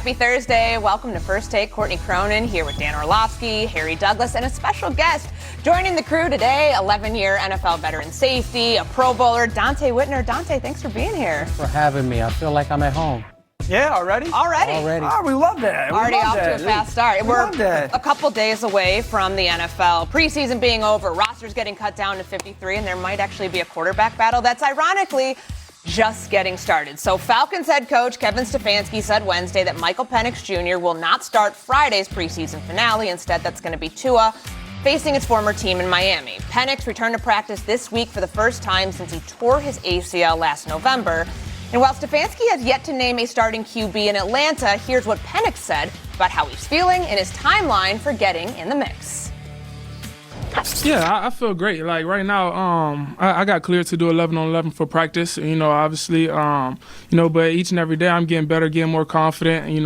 Happy Thursday. Welcome to First Take. Courtney Cronin here with Dan Orlovsky, Harry Douglas, and a special guest joining the crew today, 11-year NFL veteran safety, a Pro Bowler, Dante Whitner. Dante, thanks for being here. Thanks for having me. I feel like I'm at home. Yeah, already? Already. Oh, we love that. Already off to a fast start. We're that. a couple days away from the NFL preseason being over, rosters getting cut down to 53, and there might actually be a quarterback battle that's ironically just getting started. So Falcons head coach Kevin Stefanski said Wednesday that Michael Penix Jr. will not start Friday's preseason finale. Instead, that's going to be Tua facing his former team in Miami. Penix returned to practice this week for the first time since he tore his ACL last November. And while Stefanski has yet to name a starting QB in Atlanta, here's what Penix said about how he's feeling and his timeline for getting in the mix. Yeah, I feel great. Like right now, I got cleared to do 11-on-11 for practice. Obviously, but each and every day I'm getting better, getting more confident.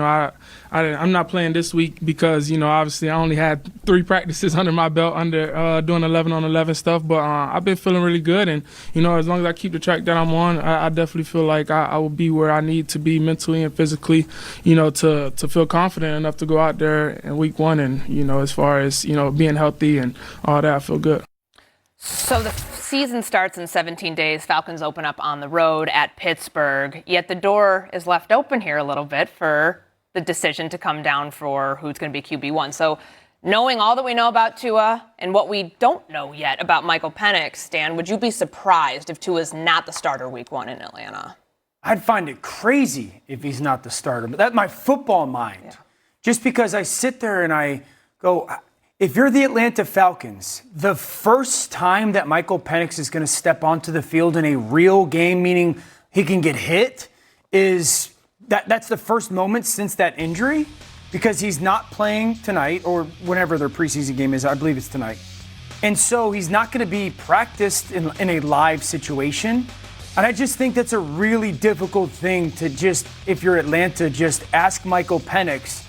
I'm not playing this week because, obviously I only had 3 practices under my belt under doing 11-on-11 stuff. But I've been feeling really good. And, as long as I keep the track that I'm on, I definitely feel like I will be where I need to be mentally and physically, to feel confident enough to go out there in week 1. And, as far as, being healthy and all that, I feel good. So the season starts in 17 days. Falcons open up on the road at Pittsburgh. Yet the door is left open here a little bit for the decision to come down for who's going to be QB1. So knowing all that we know about Tua and what we don't know yet about Michael Penix, Dan, would you be surprised if Tua's not the starter week 1 in Atlanta? I'd find it crazy if he's not the starter. But that's my football mind. Yeah. Just because I sit there and I go, if you're the Atlanta Falcons, the first time that Michael Penix is going to step onto the field in a real game, meaning he can get hit, is that's the first moment since that injury, because he's not playing tonight or whenever their preseason game is. I believe it's tonight. And so he's not going to be practiced in a live situation. And I just think that's a really difficult thing to just, if you're Atlanta, just ask Michael Penix,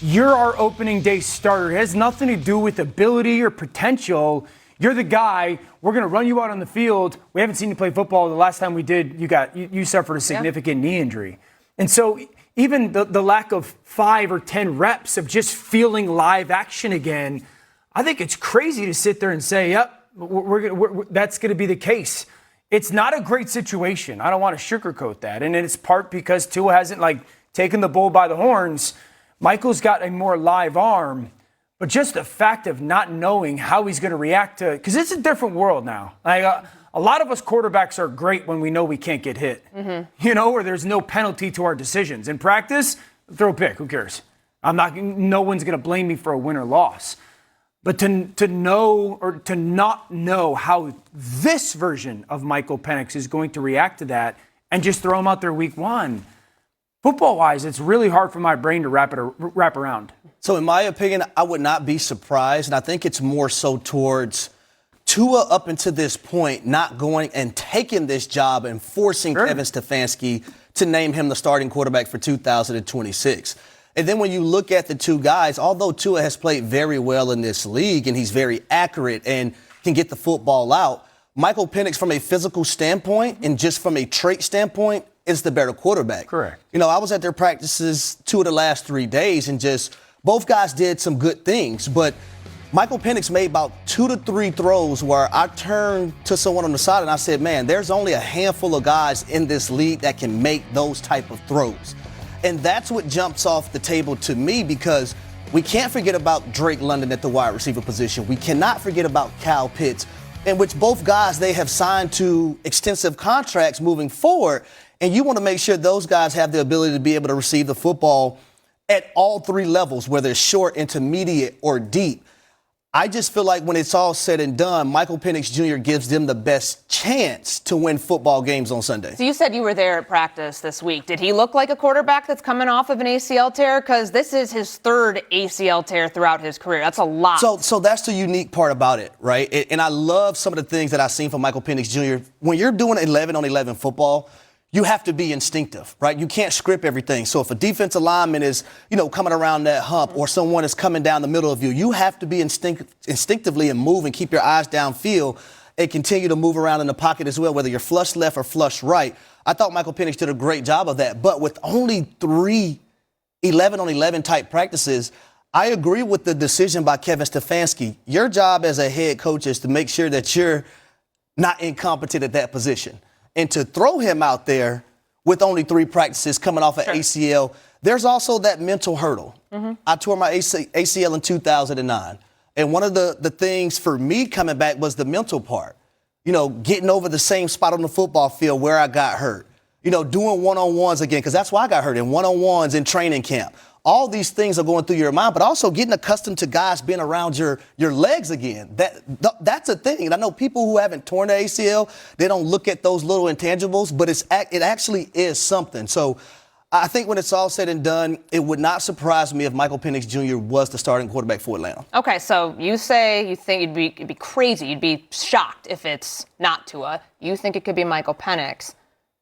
you're our opening day starter. It has nothing to do with ability or potential. You're the guy. We're going to run you out on the field. We haven't seen you play football. The last time we did, you suffered a significant knee injury. And so even the lack of 5 or 10 reps of just feeling live action again, I think it's crazy to sit there and say, yep, that's going to be the case. It's not a great situation. I don't want to sugarcoat that. And it's part because Tua hasn't taken the bull by the horns. Michael's got a more live arm, but just the fact of not knowing how he's going to react to, because it's a different world now. A lot of us quarterbacks are great when we know we can't get hit, or there's no penalty to our decisions. In practice, throw a pick, who cares? No one's going to blame me for a win or loss. But to know or to not know how this version of Michael Penix is going to react to that and just throw him out there week 1, football-wise, it's really hard for my brain to wrap around. So in my opinion, I would not be surprised, and I think it's more so towards Tua up until this point not going and taking this job and forcing Kevin Stefanski to name him the starting quarterback for 2026. And then when you look at the two guys, although Tua has played very well in this league and he's very accurate and can get the football out, Michael Penix from a physical standpoint and just from a trait standpoint is the better quarterback. Correct. I was at their practices 2 of the last 3 days and just both guys did some good things, but Michael Penix made about 2 to 3 throws where I turned to someone on the side and I said, man, there's only a handful of guys in this league that can make those type of throws. And that's what jumps off the table to me, because we can't forget about Drake London at the wide receiver position. We cannot forget about Kyle Pitts, in which both guys, they have signed to extensive contracts moving forward. And you want to make sure those guys have the ability to be able to receive the football at all 3 levels, whether it's short, intermediate, or deep. I just feel like when it's all said and done, Michael Penix Jr. gives them the best chance to win football games on Sunday. So you said you were there at practice this week. Did he look like a quarterback that's coming off of an ACL tear? Because this is his 3rd ACL tear throughout his career. That's a lot. So that's the unique part about it, right? And I love some of the things that I've seen from Michael Penix Jr. When you're doing 11-on-11 football, you have to be instinctive, right? You can't script everything. So if a defensive lineman is, coming around that hump or someone is coming down the middle of you, you have to be instinctively and move and keep your eyes downfield and continue to move around in the pocket as well, whether you're flush left or flush right. I thought Michael Penix did a great job of that. But with only 3 11 on 11 type practices, I agree with the decision by Kevin Stefanski. Your job as a head coach is to make sure that you're not incompetent at that position. And to throw him out there with only 3 practices coming off an ACL, there's also that mental hurdle. I tore my ACL in 2009. And one of the things for me coming back was the mental part. You know, getting over the same spot on the football field where I got hurt. You know, doing one-on-ones again, because that's why I got hurt, in one-on-ones in training camp. All these things are going through your mind, but also getting accustomed to guys being around your legs again. That's a thing. And I know people who haven't torn the ACL, they don't look at those little intangibles, but it actually is something. So I think when it's all said and done, it would not surprise me if Michael Penix Jr. was the starting quarterback for Atlanta. Okay, so you say you think it'd be crazy, you'd be shocked if it's not Tua. You think it could be Michael Penix.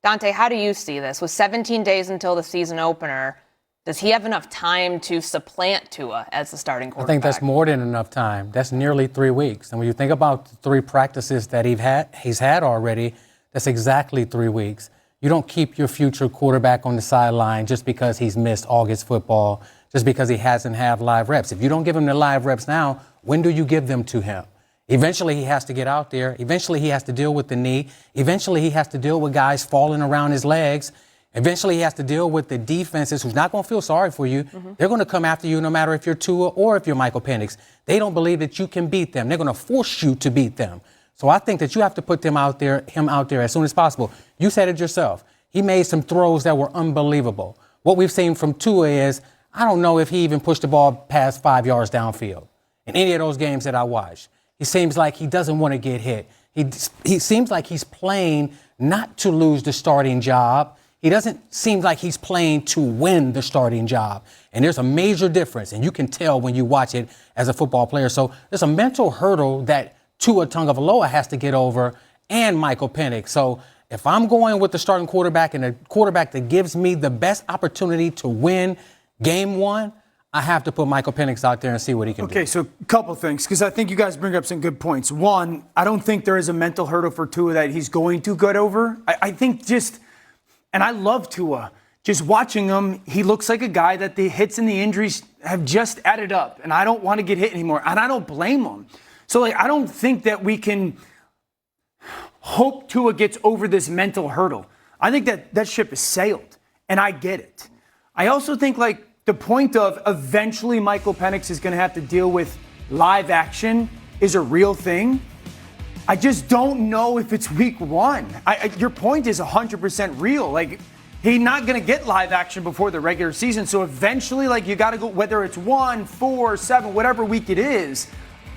Dante, how do you see this? With 17 days until the season opener, does he have enough time to supplant Tua as the starting quarterback? I think that's more than enough time. That's nearly 3 weeks. And when you think about the 3 practices that he's had already, that's exactly 3 weeks. You don't keep your future quarterback on the sideline just because he's missed August football, just because he hasn't had live reps. If you don't give him the live reps now, when do you give them to him? Eventually, he has to get out there. Eventually, he has to deal with the knee. Eventually, he has to deal with guys falling around his legs. Eventually, he has to deal with the defenses who's not going to feel sorry for you. They're going to come after you no matter if you're Tua or if you're Michael Penix. They don't believe that you can beat them. They're going to force you to beat them. So I think that you have to put him out there as soon as possible. You said it yourself. He made some throws that were unbelievable. What we've seen from Tua is, I don't know if he even pushed the ball past 5 yards downfield in any of those games that I watched. He seems like he doesn't want to get hit. He seems like he's playing not to lose the starting job. He doesn't seem like he's playing to win the starting job. And there's a major difference, and you can tell when you watch it as a football player. So there's a mental hurdle that Tua Tagovailoa has to get over, and Michael Penix. So if I'm going with the starting quarterback and a quarterback that gives me the best opportunity to win game 1, I have to put Michael Penix out there and see what he can do. Okay, so a couple things, because I think you guys bring up some good points. One, I don't think there is a mental hurdle for Tua that he's going to get over. I think and I love Tua. Just watching him, he looks like a guy that the hits and the injuries have just added up, and I don't want to get hit anymore, and I don't blame him. So, I don't think that we can hope Tua gets over this mental hurdle. I think that ship has sailed, and I get it. I also think, the point of eventually Michael Penix is going to have to deal with live action is a real thing. I just don't know if it's week 1. Your point is 100% real. He's not going to get live action before the regular season. So eventually, you got to go, whether it's 1, 4, 7, whatever week it is.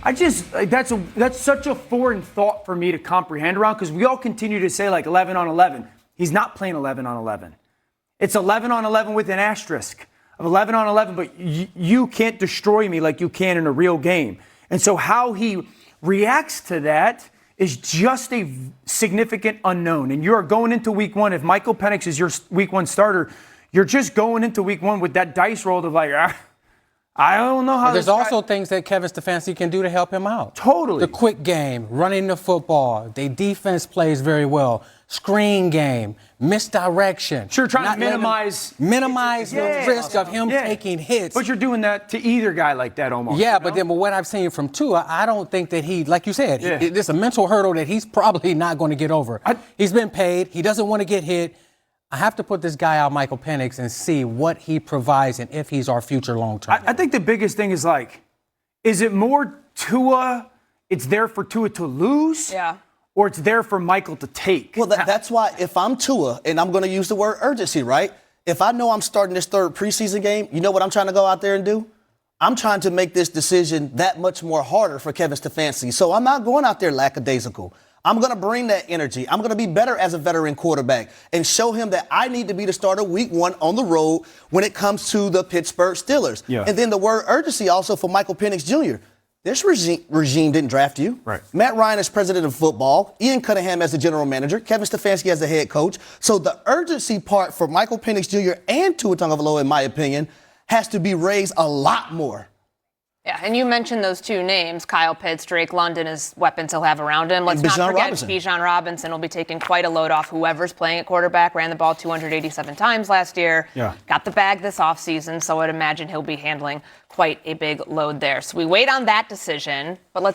That's such a foreign thought for me to comprehend around, because we all continue to say 11 on 11. He's not playing 11 on 11. It's 11 on 11 with an asterisk of 11 on 11, but you can't destroy me like you can in a real game. And so how he reacts to that is just a significant unknown. And you are going into week 1. If Michael Penix is your week 1 starter, you're just going into week 1 with that dice roll of I don't know how. There's also things that Kevin Stefanski can do to help him out. Totally. The quick game, running the football. The defense plays very well. Screen game, misdirection. Sure, trying to minimize the risk of him taking hits. But you're doing that to either guy like that almost. Yeah, but what I've seen from Tua, I don't think that he, like you said, there's a mental hurdle that he's probably not going to get over. He's been paid. He doesn't want to get hit. I have to put this guy out, Michael Penix, and see what he provides and if he's our future long-term. I think the biggest thing is is it more Tua, it's there for Tua to lose? Yeah. Or it's there for Michael to take? Well, that's why if I'm Tua, and I'm going to use the word urgency, right? If I know I'm starting this 3rd preseason game, you know what I'm trying to go out there and do? I'm trying to make this decision that much more harder for Kevin Stefanski. So I'm not going out there lackadaisical. I'm going to bring that energy. I'm going to be better as a veteran quarterback and show him that I need to be the starter week 1 on the road when it comes to the Pittsburgh Steelers. Yeah. And then the word urgency also for Michael Penix Jr. This regime didn't draft you. Right. Matt Ryan is president of football. Ian Cunningham as the general manager. Kevin Stefanski as the head coach. So the urgency part for Michael Penix Jr. and Tua Tagovailoa, in my opinion, has to be raised a lot more. Yeah, and you mentioned those two names, Kyle Pitts, Drake London, as weapons he'll have around him. Let's not forget Bijan Robinson will be taking quite a load off whoever's playing at quarterback. Ran the ball 287 times last year. Yeah. Got the bag this offseason, so I'd imagine he'll be handling quite a big load there. So we wait on that decision, but let's